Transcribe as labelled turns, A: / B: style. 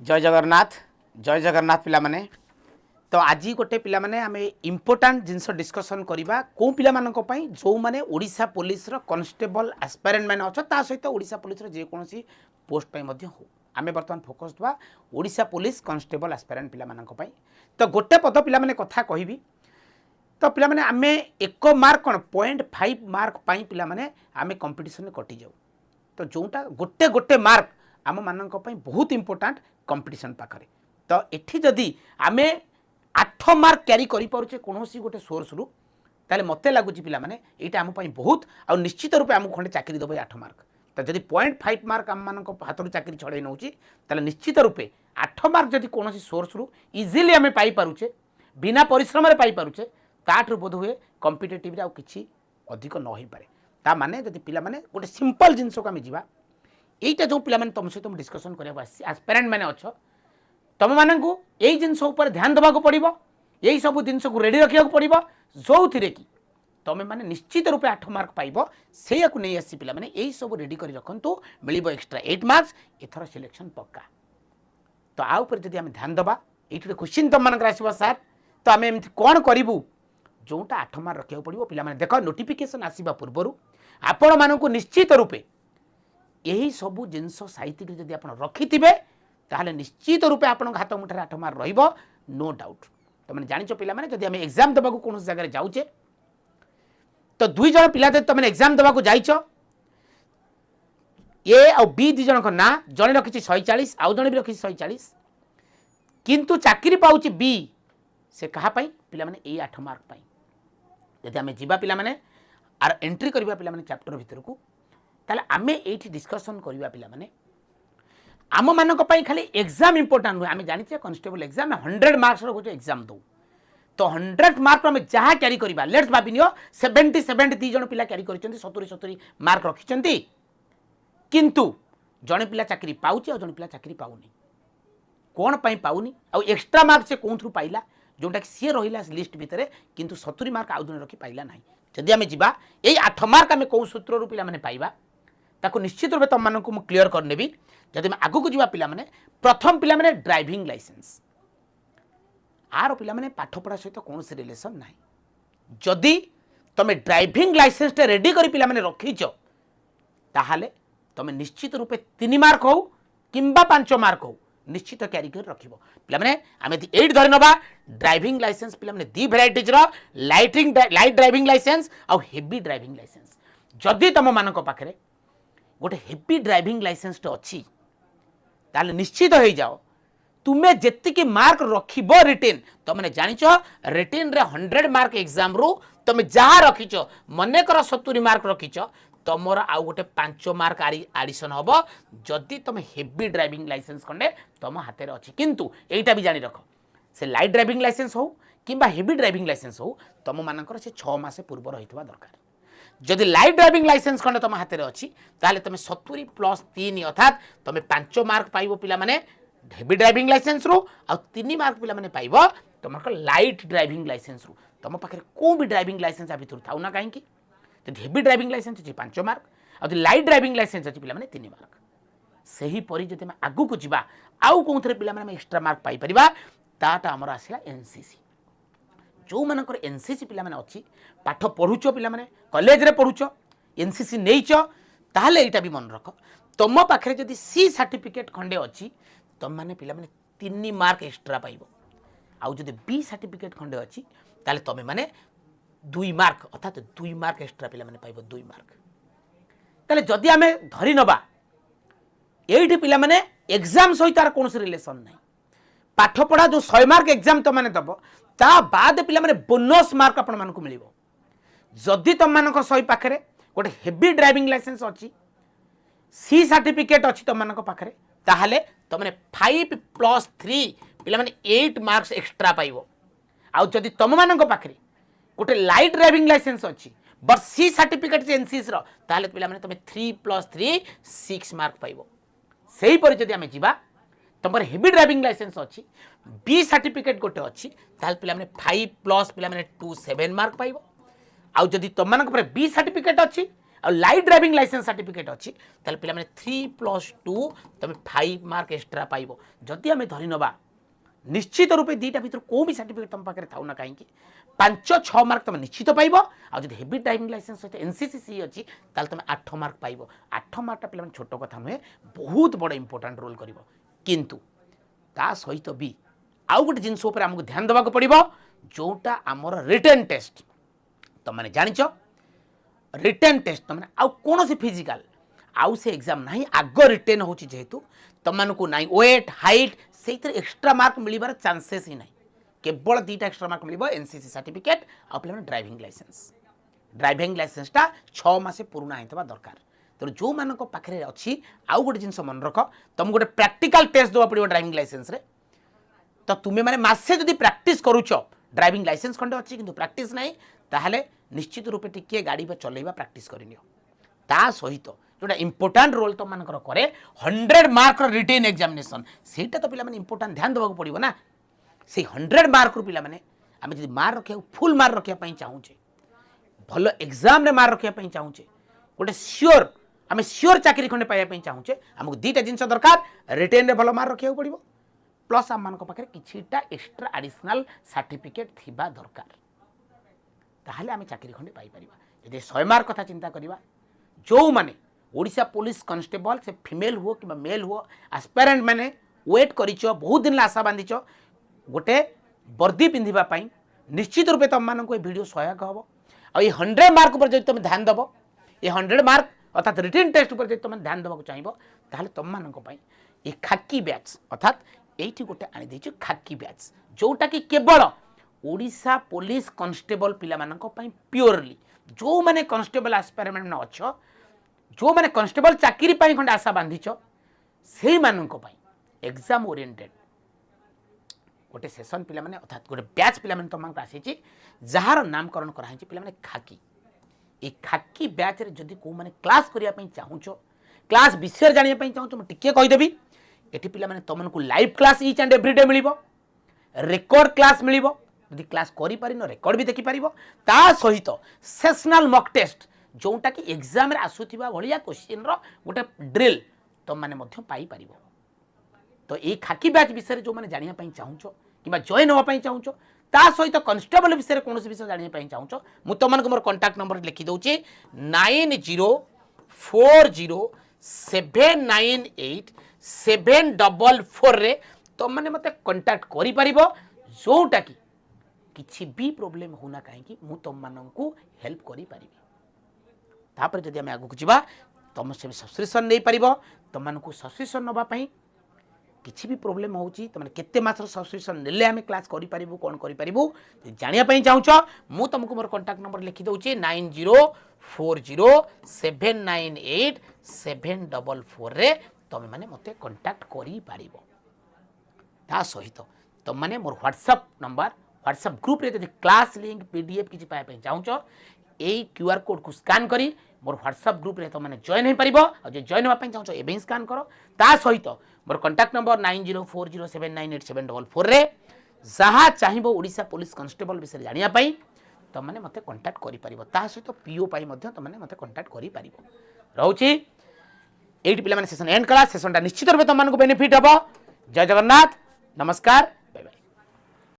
A: जय जगन्नाथ पिला माने तो आज गोटे पिला माने आमे इम्पोर्टाट जिनस डिस्कसन करबा को पिला मानक पई जो माने ओडिशा पुलिस रो कांस्टेबल एस्पायरेंट माने अछ ता सहित ओडिशा पुलिस रो जे कोनोसी पोस्ट पई मध्ये हो आमे वर्तमान फोकस बा ओडिशा पुलिस कांस्टेबल एस्पायरेंट पिला मानक पई तो गोटे पद पिला माने कथा कहिबी तो पिला माने आमे 1 मार्क कोन 0.5 मार्क पई पिला माने आमे कंपटीशन में कटि जाऊ तो जोटा गोटे गोटे मार्क आम मानक पई बहुत इंपोर्टेंट कंपटीशन पाखरे तो एठी जदी आमे 8 मार्क कैरी करि परुचे कोनोसी गोटे सोर्स रु ताले मते लागुची पिला माने एटा आम पई बहुत आ निश्चित रूपे आम खंडे चाकरी दबे 8 मार्क तो जदी 0.5 मार्क आम मानक हाथ रु चाकरी छड़े नउची ताले निश्चित रूपे 8 मार्क जदी कोनोसी सोर्स रु इजीली आमे पाई परुचे बिना परिश्रम रे पाई परुचे ताठ रु बोध हुए कॉम्पिटिटिव रे आ किछि अधिक न होई पारे ता माने जदी पिला माने गोटे सिंपल जिंस को आमे जीवा एटा जो पिला माने तुम सहित डिस्कशन करबा एस्पिरेंट माने अछ तुम मानकू यही जिनस ऊपर ध्यान देवा पड़ो यही सब जिनस को रेडी रखा पड़ो जो थी कि तुम मैंने निश्चित रूपे 8 मार्क पाइब से नहीं आसी पिला माने यही सब रेडी कर रखु मिल एक्सट्रा 8 मार्क्स एथर सिलेक्शन पक्का तो आ ऊपर जब आम ध्यान देवा ये क्वेश्चन तुम मानक आसो सार तो आम एमती कौन करूँ जोटा 8 मार्क रखा पड़ो पिला माने देख नोटिफिकेशन आसवा पूर्वर आपण मानक निश्चित रूपे यही सब जिनस साइतिक जब आप रखिथे ताहले निश्चित रूपे आपण हाथ मुठार 8 मार्क रहिबो नो डाउट तो मैंने जानिछ पिला माने जदि आमे एग्जाम देबा को कोन जगह जाउचे तो दुई जण पिला तो मैंने एग्जाम देबा को जाइछ ए आ बी दि जण को ना जणे रखिछि 140 आउ जणे भी रखिछि 140 किंतु चाकरी पाउछि बी से कहा पई पिला माने ए 8 मार्क पई जदि आमे जिबा पिला माने आर एंट्री करबा पिला माने चैप्टर भीतर को ताले आमे एठी डिस्कशन करबा पिला माने आम मानक पई खाली एग्जाम इंपोर्टेंट हुए आम जानी कांस्टेबल एग्जाम 100 मार्क्स रो गोटे एग्जाम दो तो 100 मार्क आम जहाँ क्यारी करबा लेट्स भाबी नियो 70 दी जण पिला क्यारी करिसेंती 70 मार्क रखिसेंती किंतु जणे पिला चाकरी पाउची आ जणे पिला चाकरी पाउनी कोन पई पाउनी आ एक्स्ट्रा मार्क से कोन थ्रू पाइला जोटा कि सी रहिला लिस्ट भितरे किंतु 70 मार्क आउ जणे रखी पाइला नाही जदि आम जिबा एई 8 मार्क आम को सूत्र रो पिला माने पाइबा ताको निश्चित रूपे तुम मानक मु क्लियर करनेबी जदि मैं आगु को जीवा पिला माने प्रथम पिला माने ड्राइविंग लाइसेंस आरो पिला माने पाठ पढ़ा सहित कौन से रिलेशन नाही जदि तुम ड्राइविंग लाइसेंस टे रेडी करी पिला माने रखिछ ताहाले तुम निश्चित रूपे 3 मार्क हो किंबा 5 मार्क हो निश्चित क्यारी कर रखिबो पिला माने आमे 8 धरि नबा ड्राइविंग लाइसेंस पिला माने दी वेराइटीज रो लाइट ड्राइविंग लाइसेंस और हेवी ड्राइविंग लाइसेंस जदि तुम मानक पाखरे गोटे हेवी ड्राइविंग लाइसेंस तो अच्छी ताले निश्चित हो जाओ तुम्हें जेतिकी मार्क रखिबो रिटेन तुमने जानिछ रिटेन रे 100 मार्क एग्जाम रू तुम जहाँ रखिछ मने कर 70 मार्क रखिछ तुमर आउ गोटे 5 मार्क एडिशन हबो जदि तुम हेवी ड्राइविंग लाइसेंस खंडे तुम हाथ में अच्छी किंतु एटा भी जानी रख से लाइट ड्राइविंग लाइसेंस हो किंबा हेवी ड्राइविंग लाइसेंस हो तुम मानकर से 6 मास पूर्व रहितबा दरकार जदि लाइट ड्राइविंग लाइसेंस खंडे तुम हाथ में अच्छी ताले तुम 70 प्लस 3 अर्थात तुम 5 मार्क पाइबो पिला माने हेवी ड्राइविंग लाइसेंस रू आ 3 मार्क पिला माने पाइबो तुमको लाइट ड्राइविंग लाइसेंस रू तुम पाखे को भी ड्राइविंग लाइसेंस आ भितर थाउ ना कहीं जदि हेवी ड्राइविंग लाइसेंस अच्छी 5 मार्क आ लाइट ड्राइविंग लाइसेंस अच्छी पिला माने 3 मार्क सही परी जदि मैं आगु को जीवा आउ कोन थरे पिला माने एक्स्ट्रा मार्क पाई परिबा ताटा हमर आसीला एनसीसी जो मानकर एनसीसी पिला माने अच्छी पाठ पढ़ुच पिला माने कॉलेज रे पढ़ुच एनसीसी नहींच ताहले एटा भी मन रख तुम पाखे जदि सी सर्टिफिकेट खंडे अच्छी तुम माने पिला माने 3 मार्क एक्स्ट्रा पाइबो आउ जदि बी सर्टिफिकेट खंडे अच्छी ताहले तुम माने 2 मार्क अर्थात 2 मार्क एक्स्ट्रा पिला माने पाइबो 2 मार्क ताहले जदि आमे धरि नबा एठी पिला माने एग्जाम सहित तार कोनोसी रिलेशन नाही पाठ पढ़ा जो 100 मार्क एग्जाम तुम माने दबो ता बाद पिला माने बोनस मार्क आपण मान को मिलिबो जदि तुम मानक सही पाखरे गोटे हेवी ड्राइविंग लाइसेंस अच्छी सी सर्टिफिकेट अच्छी तुम मानक पाखरे ताहले तुमने 5 प्लस 3 पिला माने 8 मार्क्स एक्स्ट्रा पाइबो आउ जदि तुम मानक पाखरे गोटे लाइट ड्राइविंग लाइसेंस अच्छी बट सी सर्टिफिकेट एनसीसी रो ताहले पिला माने तुम 3 प्लस 3 6 मार्क पाइबो सही परि जदि आमे जिबा तुमर हेवी ड्राइविंग लाइसेंस अच्छी बी सर्टिफिकेट गोटे अच्छी ताहले पिला माने 5 प्लस पिला माने 2 7 मार्क पाइबो आउ जदि तुम मानक पर बी सर्टिफिकेट अच्छी और लाइट ड्राइविंग लाइसेंस सर्टिफिकेट अच्छी ताले पिला माने 3+2 तुम 5 मार्क एक्स्ट्रा पाइबो जदि आम धरी नवा निश्चित रूपे दीटा भीतर को भी सर्टिफिकेट तुम पाखे था ना कहीं 5-6 मार्क तुम निश्चित पाइब आज हेवी ड्राइविंग लाइसेंस सहित एनसीसी अच्छी तुम 8 मार्क पाइब 8 मार्कटा पे छोट कथा नुहे बहुत बड़ इंपोर्टाट रोल कर किंतु ता सहित भी आउ गोटे जिनस आमको ध्यान देवाक पड़ो जोटा आमर रिटन टेस्ट तुम मैंने जाच रिटन टेस्ट तुम आउ कौन फिजिकाल आउ से एग्जाम ना आग रिटेन हो जेहेतु तुमको ना वेट हाइट से एक्स्ट्रा मार्क मिलबार चांसेस ही ना केवल 2टा एक्स्ट्रा मार्क मिल एनसीसी सर्टिफिकेट आ पे ड्राइविंग लाइसेंसटा 6 मास पुराना होता दरकार तेणु जो मान पाखे अच्छी आउ गोटे जिन मन रख तुम गोटे प्रैक्टिकल टेस्ट देवा पड़ो ड्राइविंग लाइसेंस रे तो तुम्हें मैंने मासे जदि प्रैक्टिस करुच ड्राइविंग लाइसेंस खंडे अच्छी किंतु प्रैक्टिस नहीं ताहले निश्चित रूपे टिके गाड़ी चलैबा प्रैक्टिस करनियो ता सहित जोटा इंपोर्टाट रोल तुम मानकर करे 100 मार्क रिटेन एग्जामिनेशन सेटा तो पिला माने इंपोर्टाट ध्यान देवाक पड़ो ना से 100 मार्क रू पिला माने आमे जदि मार्क रखिया फुल मार्क रखिया पई चाहूचे भलो एग्जाम रे मार्क रखिया पई चाहूचे गोटे श्योर आमे श्योर चाकरी खंडे पाइबा पई चाहूचे हमको 2टा जिंस दरकार रिटेन रे भलो मार्क रखिया पड़ो प्लस आम मानक पाखे किछिटा एक्स्ट्रा एडिशनल सर्टिफिकेट थिबा दरकार ताहले आमे चाकरी खंडे पाई परिबा यदि 100 मार्क कथा चिंता करिबा जो माने ओडिशा पुलिस कांस्टेबल से फीमेल हुआ कि मेल हुआ एस्पायरेंट मैंने वेट करिच बहुत दिन आशा बांधिच गोटे वर्दी पिंधापी निश्चित रूपे तुम मानक वीडियो सहायक हम और ये 100 मार्क पर जब तुम ध्यान दब ये 100 मार्क अर्थात रिटेन टेस्ट पर जब तुम ध्यान देवाक चाहिए ताहले तुम मानक ये खाकी बैच अर्थात ये गोटे आनी खाकी बैच जोटा कि केवल ओडिशा पुलिस कांस्टेबल पिला मानक प्योरली जो माने कांस्टेबल एस्पायरमेंट अच्छ जो माने कांस्टेबल चाकरी पाई खंडे आशा बांधिच से मानक एग्जाम ओरिएंटेड गोटे सेशन पिला माने अर्थात गोटे बैच पिला माने तुम आसी जार नामकरण कराई पिला माने खाकी ये खाकी बैच रे जदि को माने क्लास करिया पई चाहूचो क्लास विषय जानिया पई चाहूचो म टिके कहि देबी एठी पिला माने तुमनको live class each and every day मिलिबो रेकॉर्ड क्लास मिलिबो यदि क्लास करि पारिनो रेकॉर्ड भी देखि पारिबो ता सहित सेशनल मॉक टेस्ट जोटा कि एग्जाम रे आसुथिबा भलिया क्वेश्चन रो गोटे ड्रिल तुम माने मध्य पाई पारिबो तो ये खाकी बैच विषय जो माने जानिया पई चाहूचो किबा जॉइन होवा पई चाहूचो ता सहित कांस्टेबल विषय कौन विषय जानिया पई चाहूचो मु तुमनको मोर कांटेक्ट नंबर लिखि दउची 9040798744 रे तुम माने मते कांटेक्ट करि पारिबो जोटा कि किछि भी प्रॉब्लम होना कहीं मु तुम माननकु हेल्प करि पारिबी तापर जदि आमे आगु जिबा तुम से सब्सक्रिप्शन नहीं पारिबो तुम मानकु सब्सक्रिप्शन नबा पई किछि भी प्रॉब्लम होउची तुम माने केते मासर सब्सक्रिप्शन नेले आमे क्लास करि पारिबु कोन करि पारिबु जानिया पई चाहूचो मु तुमको मोर कांटेक्ट नंबर लिखि दउची 9040798744 रे तुम माने मते कांटेक्ट करि पारिबो ता सहित तुम माने मोर व्हाट्सएप नंबर व्हाट्सएप ग्रुप रे क्लास लिंक पीडीएफ किसी पाइबा चाहूच यही क्यूआर कोड को स्कान करी मोर व्हाट्सएप ग्रुप रे तुम जॉइन हो पार और जो जॉइन होगा चाहूच एवं स्कान कर ता सहित मोर कांटेक्ट नंबर 9040798744 रे जहाँ चाहिए ओडिशा पुलिस कांस्टेबल विषय जानिया पाई तुम मैंने मते कांटेक्ट करि परिबो ता सहित पीओ पाई मध्य तुम मैंने मते कांटेक्ट करि परिबो रहउची एट पिला माने सेशन एंड कला सेशनटा निश्चित रूपे तुम मानको बेनिफिट हबो जय जगन्नाथ नमस्कार।